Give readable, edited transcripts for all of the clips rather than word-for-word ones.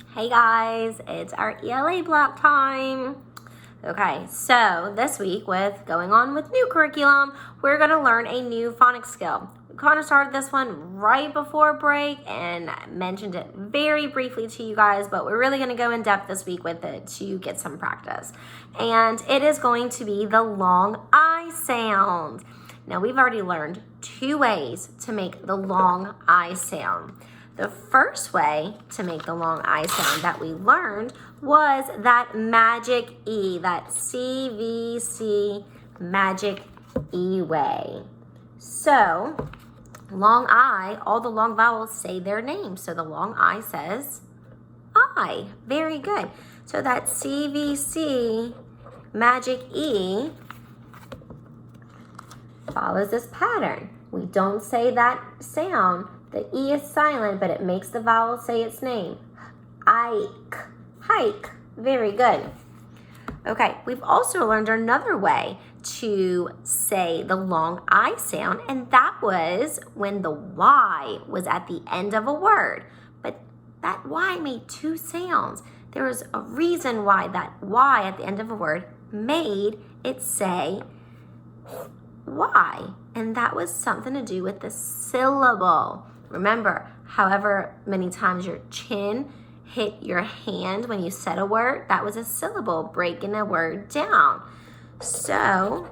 Hey guys, it's our ELA block time. Okay, so this week with going on with new curriculum, we're going to learn a new phonics skill. We kind of started this one right before break and mentioned it very briefly to you guys, but we're really going to go in depth this week with it to get some practice. And it is going to be the long I sound. Now, we've already learned two ways to make the long I sound. The first way to make the long I sound that we learned was that magic E, that CVC magic E way. So, long I, all the long vowels say their name. So the long I says I. Very good. So that CVC magic E follows this pattern. We don't say that sound. The E is silent, but it makes the vowel say its name. Ike, hike. Very good. Okay, we've also learned another way to say the long I sound, and that was when the Y was at the end of a word. But that Y made two sounds. There was a reason why that Y at the end of a word made it say Y, and that was something to do with the syllable. Remember, however many times your chin hit your hand when you said a word, that was a syllable breaking a word down. So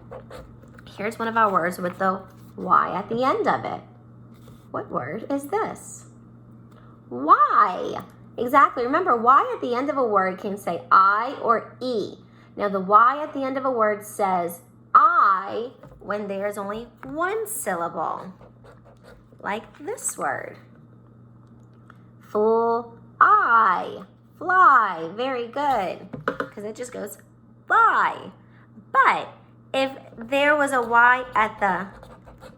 here's one of our words with the Y at the end of it. What word is this? Y. Exactly. Remember, Y at the end of a word can say I or E. Now the Y at the end of a word says I when there's only one syllable. Like this word. Full I, fly. Very good, because it just goes fly. But if there was a Y at the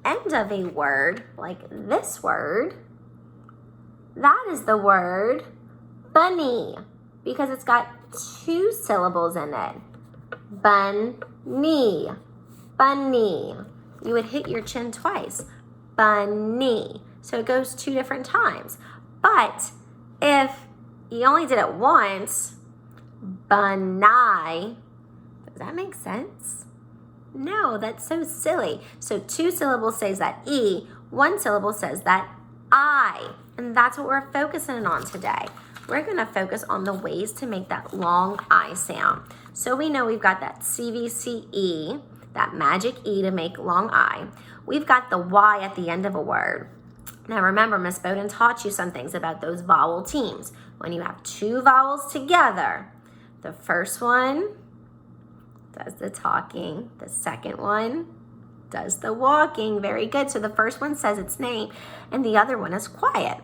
end of a word, like this word, that is the word bunny, because it's got two syllables in it. Bunny, bunny. You would hit your chin twice. Bunny. So it goes two different times. But if you only did it once, bunny, does that make sense? No, that's so silly. So two syllables says that E, one syllable says that I. And that's what we're focusing on today. We're going to focus on the ways to make that long I sound. So we know we've got that CVCE, that magic E to make long I. We've got the Y at the end of a word. Now remember, Miss Bowden taught you some things about those vowel teams. When you have two vowels together, the first one does the talking, the second one does the walking. Very good. So the first one says its name and the other one is quiet.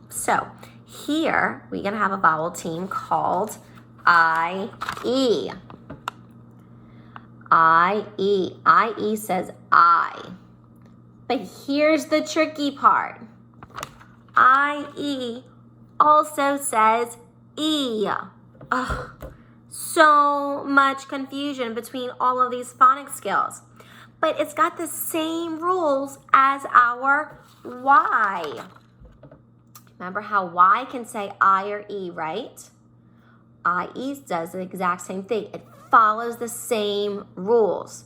So here we're going to have a vowel team called I-E. I-E. I-E says I. But here's the tricky part. I-E also says E. Ugh, so much confusion between all of these phonics skills. But it's got the same rules as our Y. Remember how Y can say I or E, right? I-E does the exact same thing. It follows the same rules.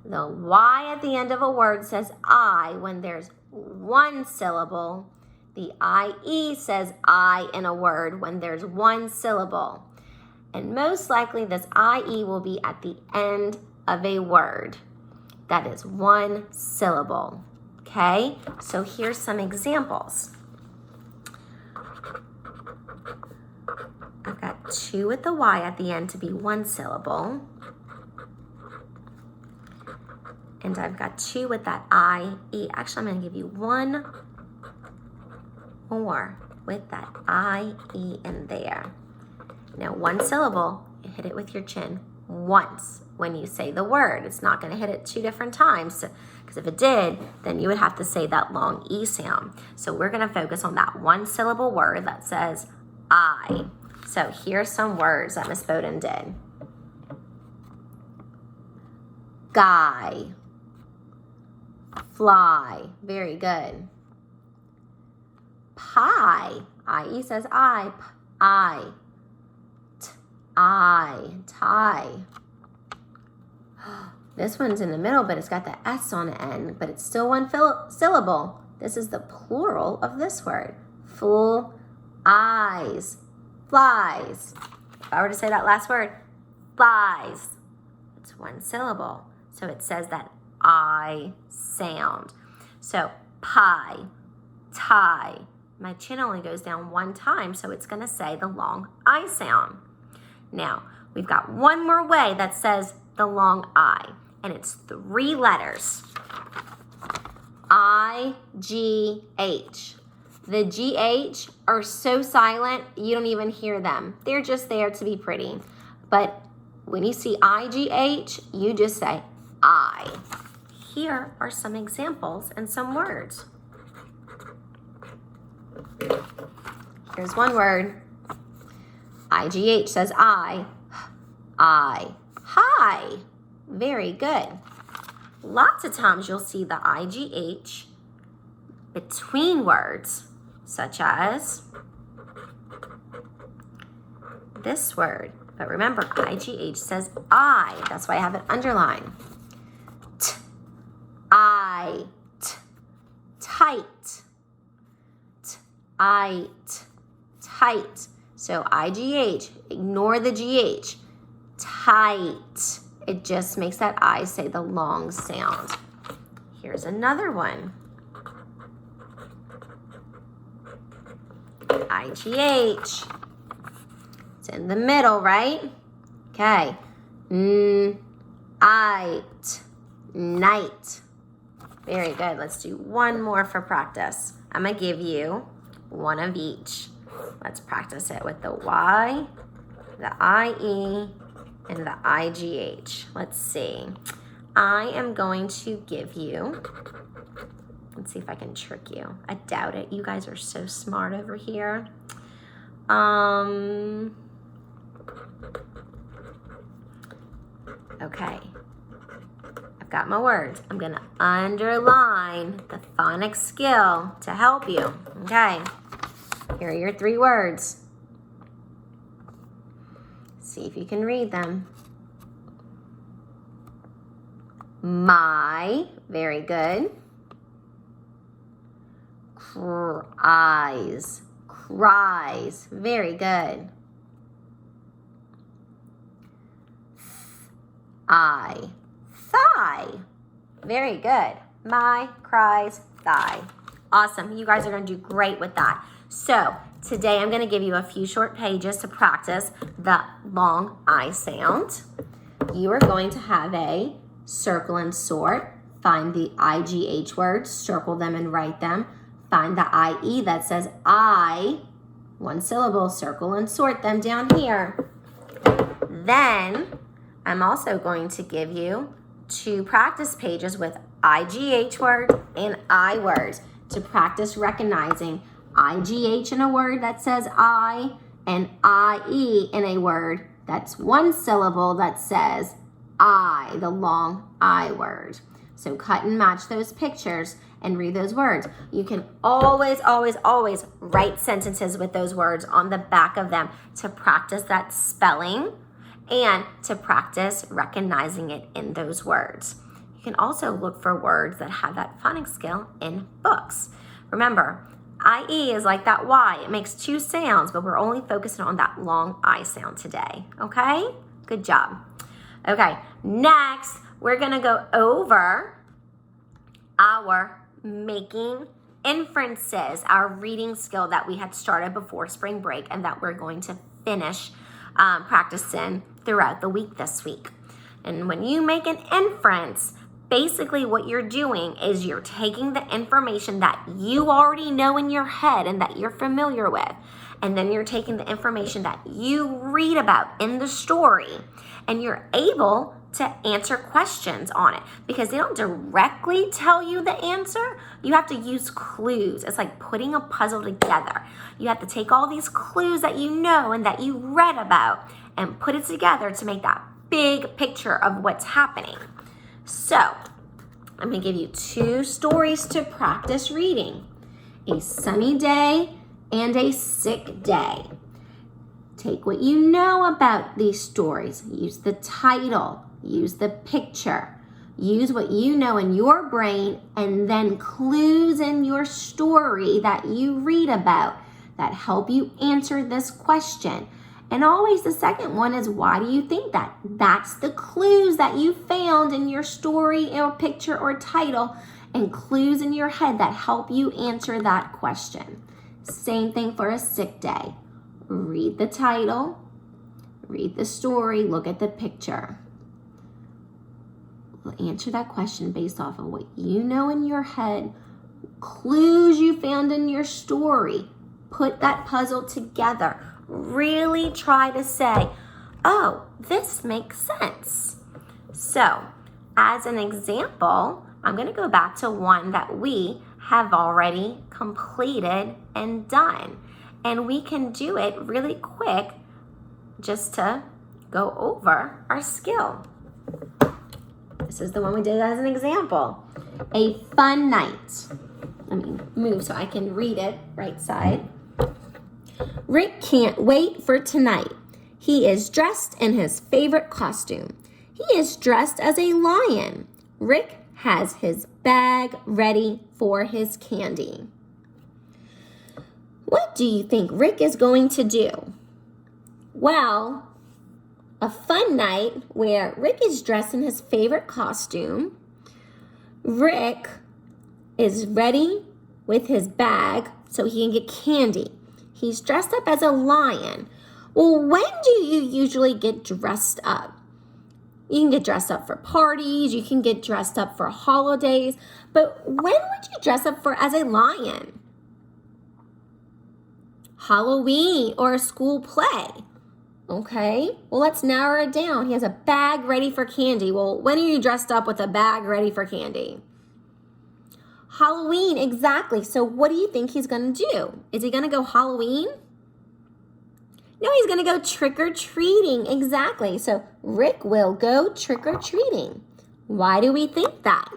The Y at the end of a word says I when there's one syllable. The I-E says I in a word when there's one syllable. And most likely this I-E will be at the end of a word that is one syllable. Okay? So here's some examples. I've got two with the Y at the end to be one syllable. And I've got two with that I-E. Actually, I'm going to give you one more with that I-E in there. Now, one syllable, you hit it with your chin once when you say the word. It's not going to hit it two different times, because if it did, then you would have to say that long E sound. So we're going to focus on that one syllable word that says I. So here's some words that Miss Bowden did. Guy. Fly. Very good. Pie. I-E says I. I, tie. This one's in the middle, but it's got the S on the end, but it's still one syllable. This is the plural of this word. Full eyes, flies. If I were to say that last word, flies, it's one syllable. So it says that I sound. So pie, tie. My chin only goes down one time, so it's going to say the long I sound. Now, we've got one more way that says the long I, and it's 3 letters. I-G-H. The G-H are so silent, you don't even hear them. They're just there to be pretty. But when you see I-G-H, you just say I. Here are some examples and some words. Here's one word. I-G-H says I. Hi. Very good. Lots of times you'll see the I-G-H between words, such as this word. But remember, I-G-H says I. That's why I have it underlined. Tight. Tight. So I-G-H, ignore the G-H. Tight. It just makes that I say the long sound. Here's another one. I-G-H. It's in the middle, right? Okay. Night. Very good. Let's do one more for practice. I'm going to give you one of each. Let's practice it with the Y, the I-E, and the I-G-H. Let's see. I am going to give you, let's see if I can trick you. I doubt it. You guys are so smart over here. Okay. I've got my words. I'm going to underline the phonics skill to help you. Okay. Here are your 3 words. See if you can read them. My, very good. Cries, very good. Thigh, very good. My, cries, thigh. Awesome, you guys are gonna do great with that. So today I'm going to give you a few short pages to practice the long I sound. You are going to have a circle and sort. Find the I-G-H words, circle them and write them. Find the I-E that says I, one syllable, circle and sort them down here. Then I'm also going to give you 2 practice pages with I-G-H words and I words to practice recognizing I-G-H in a word that says I, and I-E in a word that's one syllable that says I, the long I word. So cut and match those pictures and read those words. You can always write sentences with those words on the back of them to practice that spelling and to practice recognizing it in those words. You can also look for words that have that phonics skill in books. Remember, I-E is like that Y. It makes 2 sounds, but we're only focusing on that long I sound today, okay? Good job. Okay, next, we're gonna go over our making inferences, our reading skill that we had started before spring break and that we're going to finish practicing throughout the week this week. And when you make an inference, basically what you're doing is you're taking the information that you already know in your head and that you're familiar with, and then you're taking the information that you read about in the story, and you're able to answer questions on it because they don't directly tell you the answer. You have to use clues. It's like putting a puzzle together. You have to take all these clues that you know and that you read about and put it together to make that big picture of what's happening. So, I'm going to give you 2 stories to practice reading. A sunny day and a sick day. Take what you know about these stories. Use the title, use the picture, use what you know in your brain, and then clues in your story that you read about that help you answer this question. And always the second one is, why do you think that? That's the clues that you found in your story or picture or title, and clues in your head that help you answer that question. Same thing for a sick day. Read the title, read the story, look at the picture. Answer that question based off of what you know in your head, clues you found in your story. Put that puzzle together. Really try to say, oh, this makes sense. So, as an example, I'm going to go back to one that we have already completed and done. And we can do it really quick just to go over our skill. This is the one we did as an example. A fun night. Let me move so I can read it right side. Rick can't wait for tonight. He is dressed in his favorite costume. He is dressed as a lion. Rick has his bag ready for his candy. What do you think Rick is going to do? Well, a fun night where Rick is dressed in his favorite costume. Rick is ready with his bag so he can get candy. He's dressed up as a lion. Well, when do you usually get dressed up? You can get dressed up for parties, you can get dressed up for holidays, but when would you dress up as a lion? Halloween or a school play. Okay, well, let's narrow it down. He has a bag ready for candy. Well, when are you dressed up with a bag ready for candy? Halloween, exactly. So what do you think he's going to do? Is he going to go Halloween? No, he's going to go trick-or-treating. Exactly. So Rick will go trick-or-treating. Why do we think that?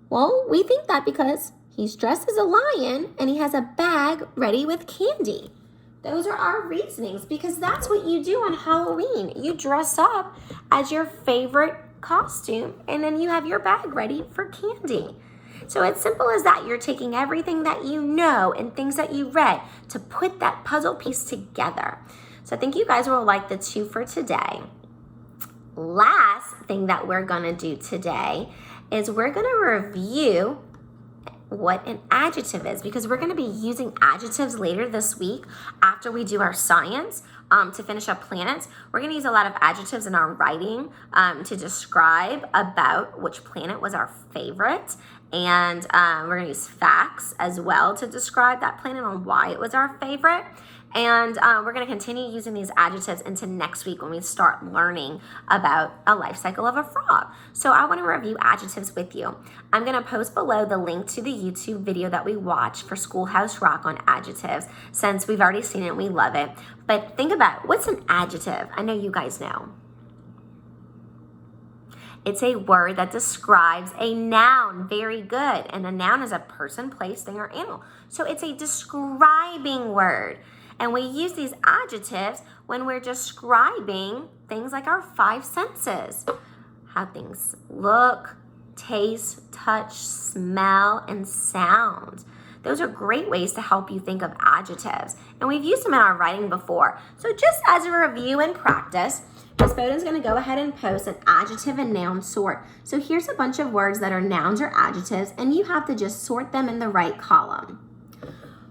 Well, we think that because he's dressed as a lion and he has a bag ready with candy. Those are our reasonings because that's what you do on Halloween. You dress up as your favorite costume and then you have your bag ready for candy. So it's simple as that. You're taking everything that you know and things that you read to put that puzzle piece together. So I think you guys will like the 2 for today. Last thing that we're going to do today is we're going to review what an adjective is because we're going to be using adjectives later this week after we do our science to finish up planets. We're going to use a lot of adjectives in our writing to describe about which planet was our favorite. And we're going to use facts as well to describe that planet on why it was our favorite. And we're going to continue using these adjectives into next week when we start learning about a life cycle of a frog. So I want to review adjectives with you. I'm going to post below the link to the YouTube video that we watched for Schoolhouse Rock on adjectives, since we've already seen it and we love it. But think about, what's an adjective? I know you guys know. It's a word that describes a noun. Very good. And a noun is a person, place, thing, or animal. So it's a describing word. And we use these adjectives when we're describing things like our 5 senses. How things look, taste, touch, smell, and sound. Those are great ways to help you think of adjectives. And we've used them in our writing before. So just as a review and practice, Ms. Bowden's going to go ahead and post an adjective and noun sort. So here's a bunch of words that are nouns or adjectives, and you have to just sort them in the right column.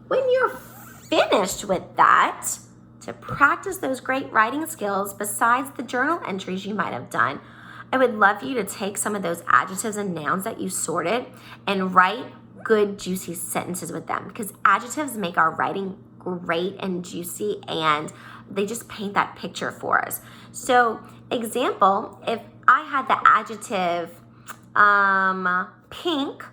When you're finished with that, to practice those great writing skills, besides the journal entries you might have done, I would love for you to take some of those adjectives and nouns that you sorted and write good, juicy sentences with them, because adjectives make our writing great and juicy, and they just paint that picture for us. So, example, if I had the adjective pink,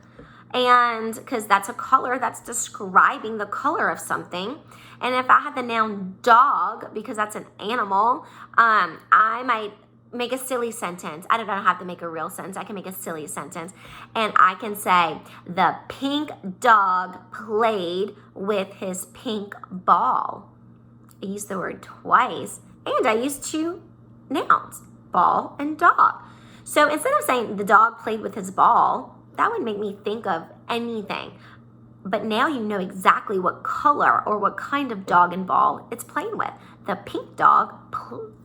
and because that's a color that's describing the color of something, and if I had the noun dog, because that's an animal, I might make a silly sentence. I don't have to make a real sentence. I can make a silly sentence. And I can say, the pink dog played with his pink ball. I used the word twice, and I used two nouns, ball and dog. So instead of saying the dog played with his ball, that would make me think of anything. But now you know exactly what color or what kind of dog and ball it's playing with. The pink dog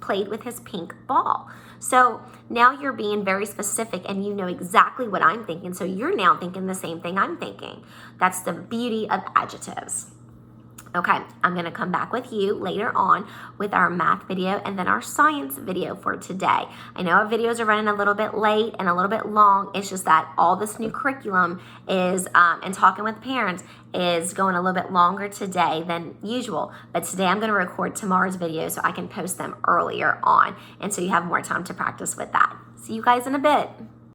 played with his pink ball. So now you're being very specific and you know exactly what I'm thinking. So you're now thinking the same thing I'm thinking. That's the beauty of adjectives. Okay, I'm going to come back with you later on with our math video and then our science video for today. I know our videos are running a little bit late and a little bit long. It's just that all this new curriculum is, and talking with parents is going a little bit longer today than usual. But today I'm going to record tomorrow's video so I can post them earlier on. And so you have more time to practice with that. See you guys in a bit.